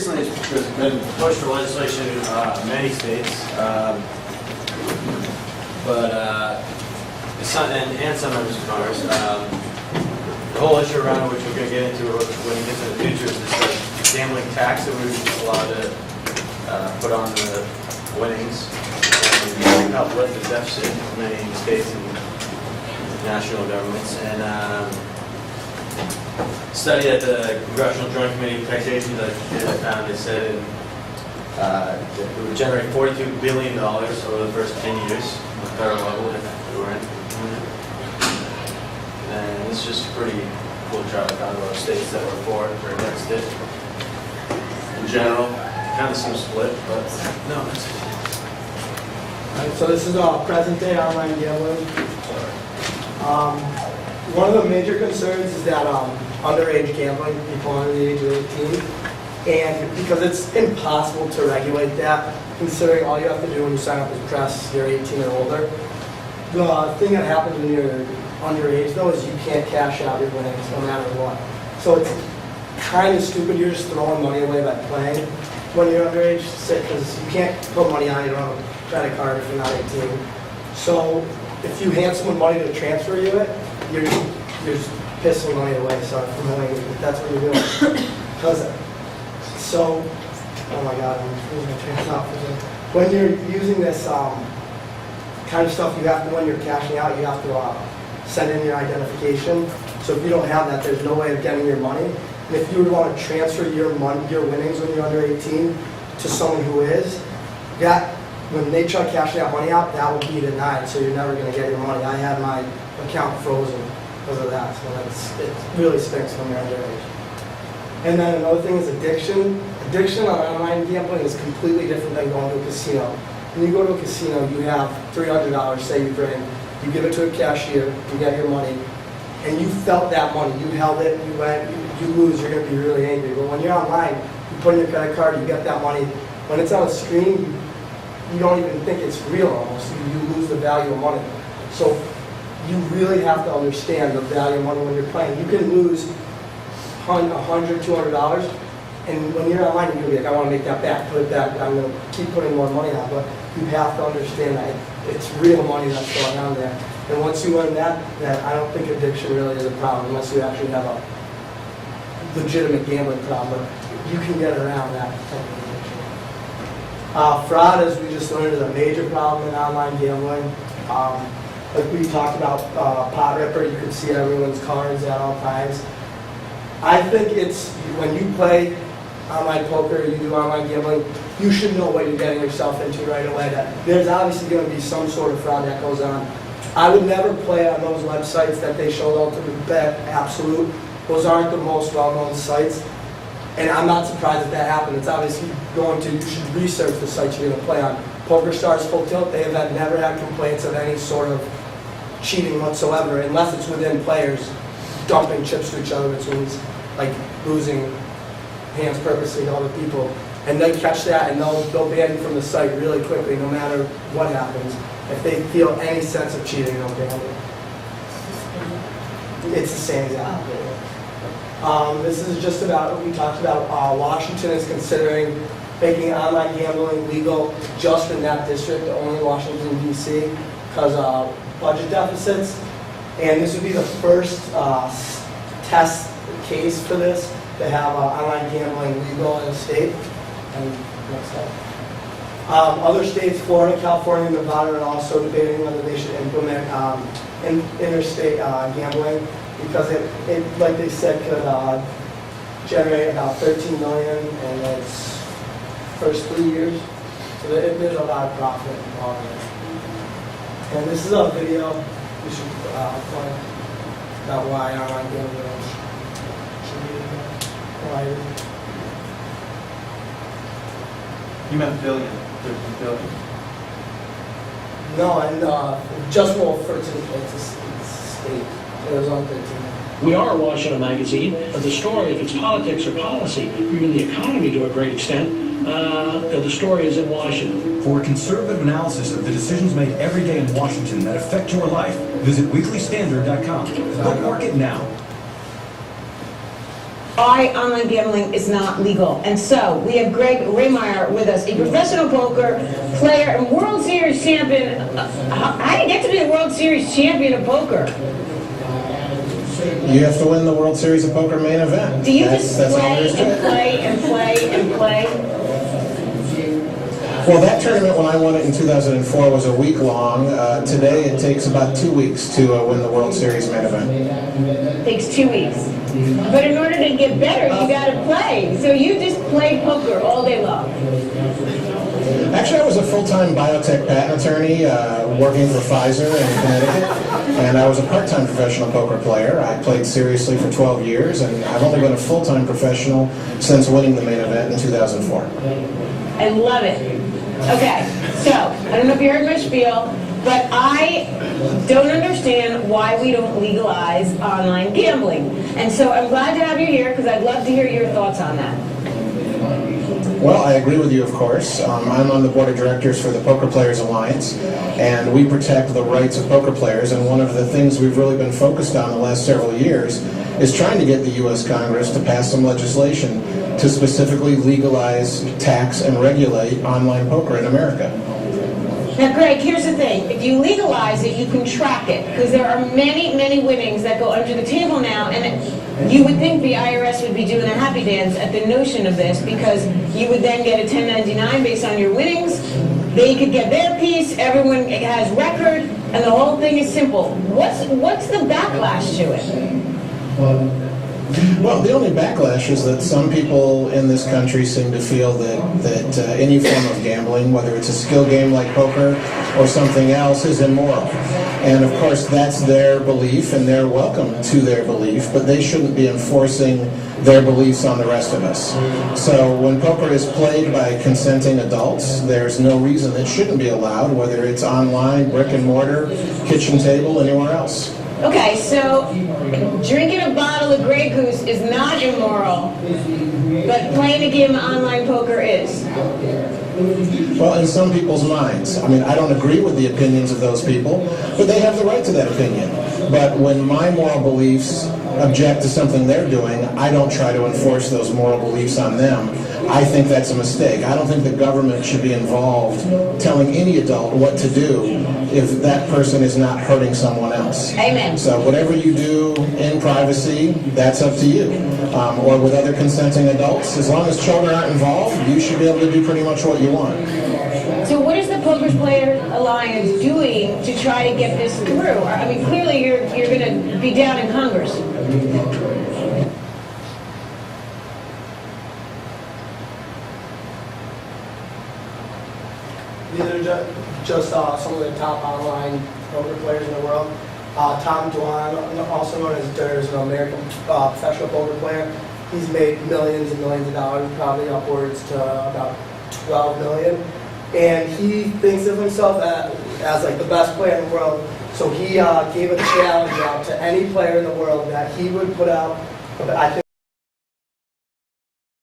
Recently, there's been push for legislation in many states, and some members of Congress. The whole issue around it, which we're going to get into when we get to the future, is this gambling tax that we're allowed to put on the winnings, and help lift the deficit in many states and national governments. And study at the Congressional Joint Committee of Taxation that I found, it said it would generate $42 billion over the first 10 years on the federal level if we were in. And it's just a pretty cool chart. I found about states that were for it or against it. In general, kind of seems split, but no, it's. All right, so this is present day online gambling. One of the major concerns is that underage gambling, people under the age of 18, and because it's impossible to regulate that, considering all you have to do when you sign up is press you're 18 or older. The thing that happens when you're underage, though, is you can't cash out your winnings no matter what. So it's kind of stupid. You're just throwing money away by playing when you're underage, because you can't put money on your own credit card if you're not 18. So if you hand someone money to transfer you it, you're just pissing money away. Sorry for knowing it, but that's what you're doing. Oh my God, I'm losing my train of thought for a second. When you're using this kind of stuff, you have to, when you're cashing out, you have to send in your identification. So if you don't have that, there's no way of getting your money. And if you would want to transfer your winnings when you're under 18 to someone who is, that when they try cashing that money out, that will be denied. So you're never going to get your money. I had my account frozen because of that. So it really stinks when you're underage. And then another thing is addiction. Addiction on online gambling is completely different than going to a casino. When you go to a casino, you have $300, say you bring, you give it to a cashier, you get your money, and you felt that money, you held it, you went, you lose, you're going to be really angry. But when you're online, you put in your credit card, you get that money. When it's on a screen, you don't even think it's real almost. You lose the value of money. So you really have to understand the value of money when you're playing. You can lose $100, $200, and when you're online, you're going to be like, I want to make that back, put it back, I'm going to keep putting more money on. But you have to understand that it's real money that's going on there. And once you learn that I don't think addiction really is a problem unless you actually have a legitimate gambling problem. But you can get around that type of addiction. Fraud, as we just learned, is a major problem in online gambling. Like we talked about pot ripper, you can see everyone's cards at all times. I think it's when you play online poker, you do online gambling, you should know what you're getting yourself into right away. That there's obviously going to be some sort of fraud that goes on. I would never play on those websites that they show the ultimate bet, absolute. Those aren't the most well-known sites. And I'm not surprised that happened. It's obviously you should research the sites you're going to play on. PokerStars, Full Tilt, they have never had complaints of any sort of cheating whatsoever, unless it's within players dumping chips to each other, which means like losing hands purposely to other people. And they catch that and they'll ban you from the site really quickly, no matter what happens. If they feel any sense of cheating, they'll ban you. It's the same exact thing. This is just about what we talked about. Washington is considering making online gambling legal just in that district, only Washington, D.C., because of budget deficits. And this would be the first test case for this, to have online gambling legal in a state. And next slide. Other states, Florida, California, and Nevada, are also debating whether they should implement interstate gambling, because it, like they said, could generate about $13 million in its first 3 years. So there's a lot of profit involved in it. And this is a video we should play about why online gambling should be why. You meant billion, 13 billion. No, and just for it's a state. It was on 13. We are Washington Magazine, but the story, if it's politics or policy, even the economy to a great extent, the story is in Washington. For a conservative analysis of the decisions made every day in Washington that affect your life, visit weeklystandard.com. Bookmark it now. why online gambling is not legal. And so, we have Greg Raymeyer with us, a professional poker player and World Series champion. How do you get to be a World Series champion of poker? You have to win the World Series of Poker main event. Do you just That's all there play is to and it. play and play and play? Well, that tournament when I won it in 2004 was a week long. Today it takes about 2 weeks to win the World Series main event. Takes 2 weeks. But in order to get better, you gotta play. So you just play poker all day long. Actually, I was a full-time biotech patent attorney working for Pfizer in Connecticut, and I was a part-time professional poker player. I played seriously for 12 years, and I've only been a full-time professional since winning the main event in 2004. I love it. Okay, so, I don't know if you heard my spiel, but I don't understand why we don't legalize online gambling. And so I'm glad to have you here, because I'd love to hear your thoughts on that. Well, I agree with you, of course. I'm on the board of directors for the Poker Players Alliance, and we protect the rights of poker players, and one of the things we've really been focused on the last several years is trying to get the U.S. Congress to pass some legislation to specifically legalize, tax, and regulate online poker in America. Now, Greg, here's the thing. If you legalize it, you can track it, because there are many, many winnings that go under the table now, and you would think the IRS would be doing a happy dance at the notion of this, because you would then get a 1099 based on your winnings, they could get their piece, everyone has record, and the whole thing is simple. What's the backlash to it? Well, the only backlash is that some people in this country seem to feel that any form of gambling, whether it's a skill game like poker or something else, is immoral. And of course, that's their belief, and they're welcome to their belief, but they shouldn't be enforcing their beliefs on the rest of us. So when poker is played by consenting adults, there's no reason it shouldn't be allowed, whether it's online, brick and mortar, kitchen table, anywhere else. Okay, so drinking a bottle of Grey Goose is not immoral, but playing a game of online poker is. Well, in some people's minds. I mean, I don't agree with the opinions of those people, but they have the right to that opinion. But when my moral beliefs object to something they're doing, I don't try to enforce those moral beliefs on them. I think that's a mistake. I don't think the government should be involved telling any adult what to do if that person is not hurting someone else. Amen. So whatever you do in privacy, that's up to you. Or with other consenting adults, as long as children aren't involved, you should be able to do pretty much what you want. So what is the Poker Players Alliance doing to try to get this through? I mean, clearly you're going to be down in Congress. These are just some of the top online poker players in the world. Tom Dwan, also known as Dirt, is an American professional poker player. He's made millions and millions of dollars, probably upwards to about 12 million. And he thinks of himself as like the best player in the world. So he gave a challenge out to any player in the world that he would put out, I think,